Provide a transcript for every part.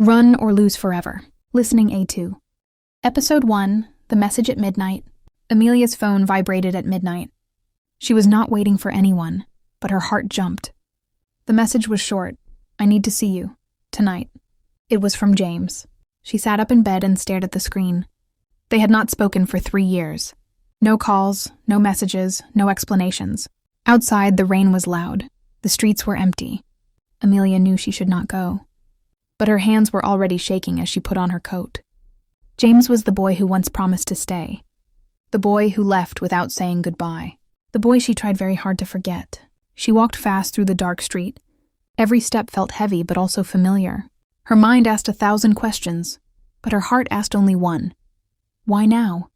Run or lose forever. Listening A2. Episode 1, The Message at Midnight. Amelia's phone vibrated at midnight. She was not waiting for anyone, but her heart jumped. The message was short. I need to see you. Tonight. It was from James. She sat up in bed and stared at the screen. They had not spoken for 3 years. No calls, no messages, no explanations. Outside, the rain was loud. The streets were empty. Amelia knew she should not go. But her hands were already shaking as she put on her coat. James was the boy who once promised to stay. The boy who left without saying goodbye. The boy she tried very hard to forget. She walked fast through the dark street. Every step felt heavy but also familiar. Her mind asked 1,000 questions, but her heart asked only one. Why now?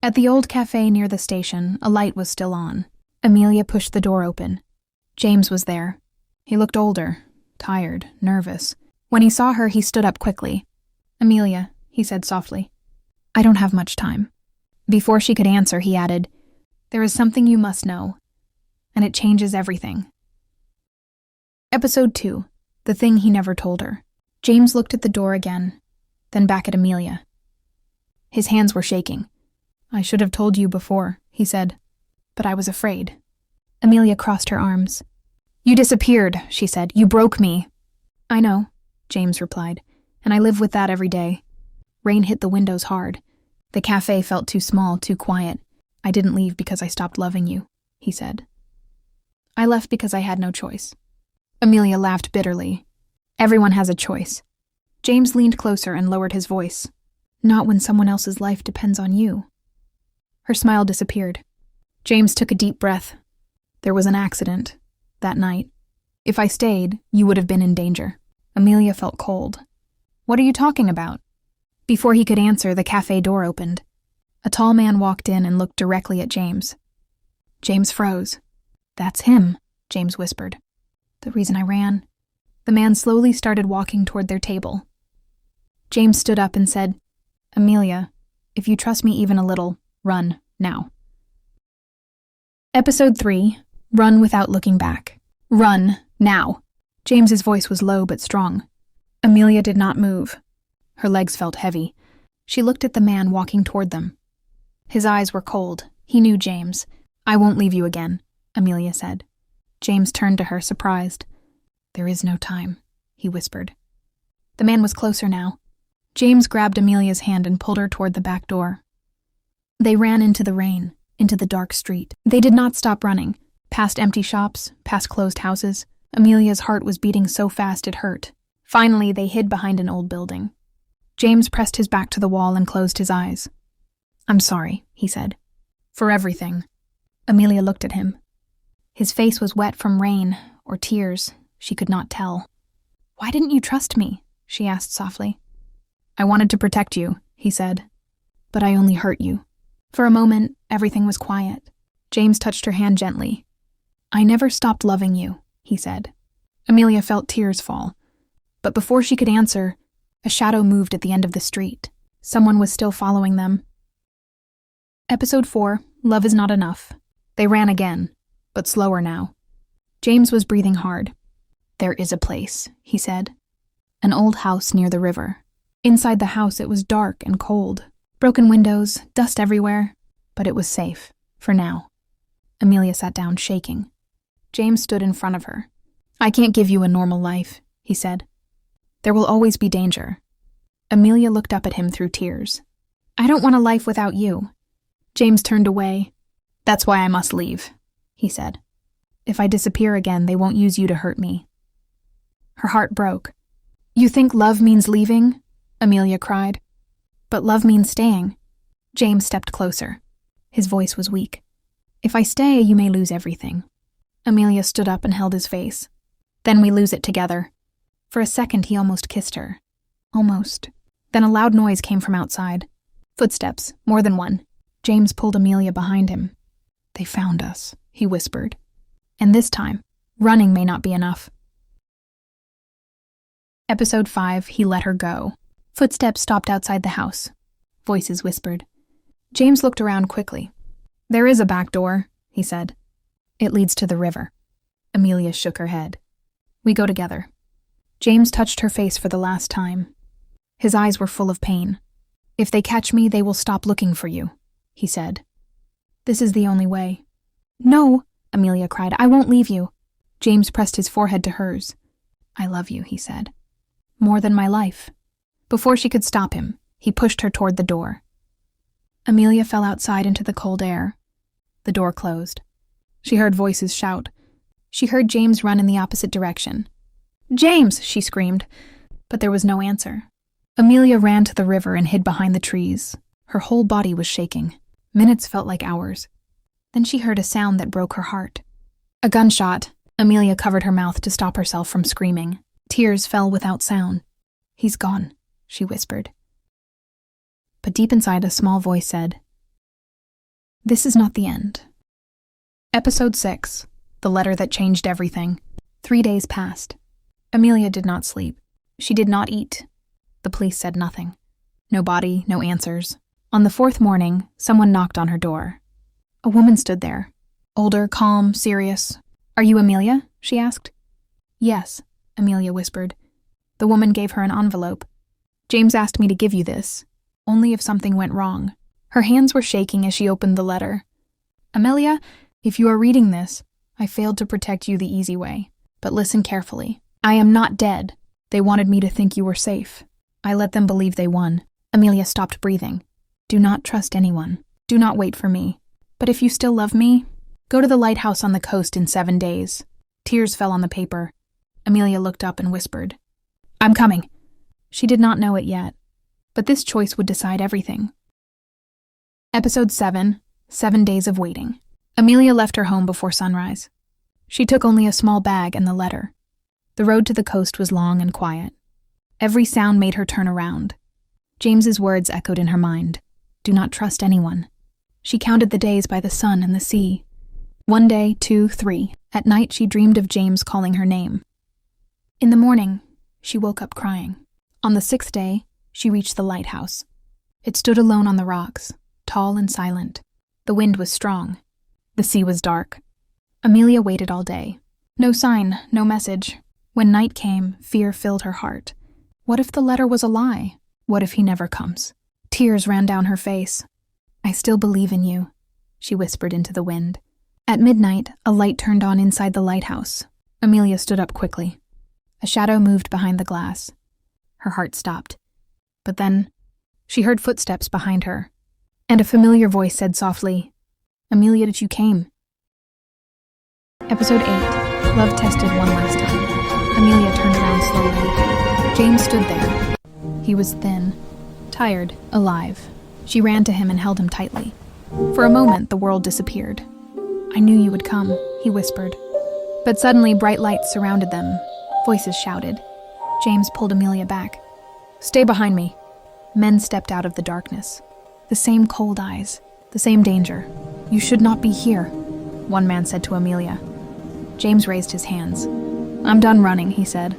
At the old cafe near the station, a light was still on. Amelia pushed the door open. James was there. He looked older, tired, nervous. When he saw her, he stood up quickly. "Amelia," he said softly. "I don't have much time." Before she could answer, he added, "There is something you must know, and it changes everything." Episode 2, The Thing He Never Told Her. James looked at the door again, then back at Amelia. His hands were shaking. "I should have told you before," he said, "but I was afraid." Amelia crossed her arms. "You disappeared," she said. "You broke me." "I know," James replied, "and I live with that every day." Rain hit the windows hard. The cafe felt too small, too quiet. "I didn't leave because I stopped loving you," he said. "I left because I had no choice." Amelia laughed bitterly. "Everyone has a choice." James leaned closer and lowered his voice. "Not when someone else's life depends on you." Her smile disappeared. James took a deep breath. "There was an accident that night. If I stayed, you would have been in danger." Amelia felt cold. "What are you talking about?" Before he could answer, the cafe door opened. A tall man walked in and looked directly at James. James froze. "That's him," James whispered. "The reason I ran." The man slowly started walking toward their table. James stood up and said, "Amelia, if you trust me even a little, run, now." Episode 3, Run Without Looking Back. "Run, now." James's voice was low but strong. Amelia did not move. Her legs felt heavy. She looked at the man walking toward them. His eyes were cold. He knew James. "I won't leave you again," Amelia said. James turned to her, surprised. "There is no time," he whispered. The man was closer now. James grabbed Amelia's hand and pulled her toward the back door. They ran into the rain, into the dark street. They did not stop running. Past empty shops, past closed houses. Amelia's heart was beating so fast it hurt. Finally, they hid behind an old building. James pressed his back to the wall and closed his eyes. "I'm sorry," he said. "For everything." Amelia looked at him. His face was wet from rain, or tears. She could not tell. "Why didn't you trust me?" she asked softly. "I wanted to protect you," he said. "But I only hurt you." For a moment, everything was quiet. James touched her hand gently. "I never stopped loving you," he said. Amelia felt tears fall. But before she could answer, a shadow moved at the end of the street. Someone was still following them. Episode 4, Love Is Not Enough. They ran again, but slower now. James was breathing hard. "There is a place," he said. An old house near the river. Inside the house it was dark and cold. Broken windows, dust everywhere. But it was safe, for now. Amelia sat down, shaking. James stood in front of her. "I can't give you a normal life," he said. "There will always be danger." Amelia looked up at him through tears. "I don't want a life without you." James turned away. "That's why I must leave," he said. "If I disappear again, they won't use you to hurt me." Her heart broke. "You think love means leaving?" Amelia cried. "But love means staying." James stepped closer. His voice was weak. "If I stay, you may lose everything." Amelia stood up and held his face. "Then we lose it together." For a second, he almost kissed her. Almost. Then a loud noise came from outside. Footsteps, more than one. James pulled Amelia behind him. "They found us," he whispered. "And this time, running may not be enough." Episode 5, He Let Her Go. Footsteps stopped outside the house. Voices whispered. James looked around quickly. "There is a back door," he said. "It leads to the river." Amelia shook her head. "We go together." James touched her face for the last time. His eyes were full of pain. "If they catch me, they will stop looking for you," he said. "This is the only way." "No," Amelia cried. "I won't leave you." James pressed his forehead to hers. "I love you," he said. "More than my life." Before she could stop him, he pushed her toward the door. Amelia fell outside into the cold air. The door closed. She heard voices shout. She heard James run in the opposite direction. "James!" she screamed, but there was no answer. Amelia ran to the river and hid behind the trees. Her whole body was shaking. Minutes felt like hours. Then she heard a sound that broke her heart. A gunshot. Amelia covered her mouth to stop herself from screaming. Tears fell without sound. "He's gone," she whispered. But deep inside, a small voice said, "This is not the end." Episode 6. The Letter That Changed Everything. 3 days passed. Amelia did not sleep. She did not eat. The police said nothing. No body, no answers. On the 4th morning, someone knocked on her door. A woman stood there. Older, calm, serious. "Are you Amelia?" she asked. "Yes," Amelia whispered. The woman gave her an envelope. "James asked me to give you this, only if something went wrong." Her hands were shaking as she opened the letter. "Amelia, if you are reading this, I failed to protect you the easy way. But listen carefully. I am not dead. They wanted me to think you were safe. I let them believe they won." Amelia stopped breathing. "Do not trust anyone. Do not wait for me. But if you still love me, go to the lighthouse on the coast in 7 days." Tears fell on the paper. Amelia looked up and whispered, "I'm coming." She did not know it yet, but this choice would decide everything. Episode 7. 7 Days of Waiting. Amelia left her home before sunrise. She took only a small bag and the letter. The road to the coast was long and quiet. Every sound made her turn around. James's words echoed in her mind. "Do not trust anyone." She counted the days by the sun and the sea. 1 day, 2, 3. At night, she dreamed of James calling her name. In the morning, she woke up crying. On the 6th day, she reached the lighthouse. It stood alone on the rocks, tall and silent. The wind was strong. The sea was dark. Amelia waited all day. No sign, no message. When night came, fear filled her heart. What if the letter was a lie? What if he never comes? Tears ran down her face. "I still believe in you," she whispered into the wind. At midnight, a light turned on inside the lighthouse. Amelia stood up quickly. A shadow moved behind the glass. Her heart stopped. But then, she heard footsteps behind her, and a familiar voice said softly, "Amelia, you came." Episode 8. Love Tested One Last Time. Amelia turned around slowly. James stood there. He was thin, tired, alive. She ran to him and held him tightly. For a moment, the world disappeared. "I knew you would come," he whispered. But suddenly, bright lights surrounded them. Voices shouted. James pulled Amelia back. "Stay behind me." Men stepped out of the darkness. The same cold eyes, the same danger. "You should not be here," one man said to Amelia. James raised his hands. "I'm done running," he said.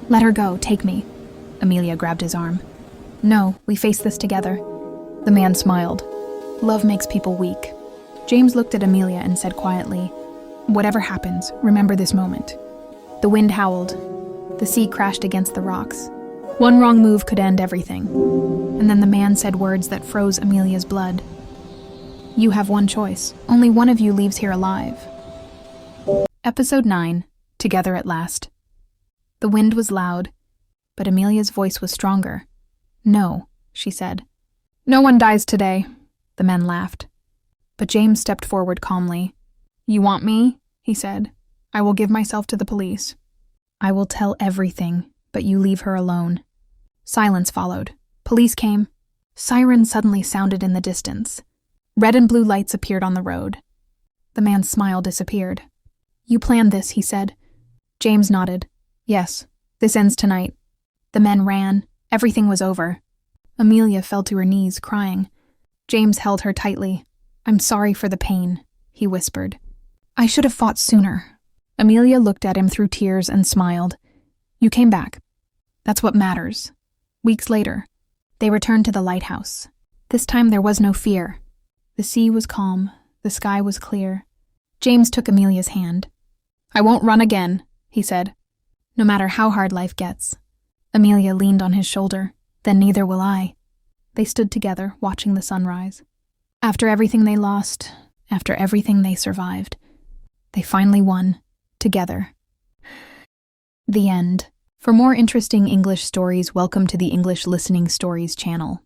"Let her go, take me." Amelia grabbed his arm. "No, we face this together." The man smiled. "Love makes people weak." James looked at Amelia and said quietly, "Whatever happens, remember this moment." The wind howled. The sea crashed against the rocks. One wrong move could end everything. And then the man said words that froze Amelia's blood. "You have one choice. Only one of you leaves here alive." Episode 9. Together at Last. The wind was loud, but Amelia's voice was stronger. "No," she said. "No one dies today." The men laughed. But James stepped forward calmly. "You want me?" he said. "I will give myself to the police. I will tell everything, but you leave her alone." Silence followed. Police came. Sirens suddenly sounded in the distance. Red and blue lights appeared on the road. The man's smile disappeared. "You planned this," he said. James nodded. "Yes, this ends tonight." The men ran. Everything was over. Amelia fell to her knees, crying. James held her tightly. "I'm sorry for the pain," he whispered. "I should have fought sooner." Amelia looked at him through tears and smiled. "You came back. That's what matters." Weeks later, they returned to the lighthouse. This time there was no fear. The sea was calm. The sky was clear. James took Amelia's hand. "I won't run again," he said. No matter how hard life gets. Amelia leaned on his shoulder. Then neither will I. They stood together, watching the sunrise. After everything they lost, after everything they survived, they finally won, together. The end. For more interesting English stories, welcome to the English Listening Stories channel.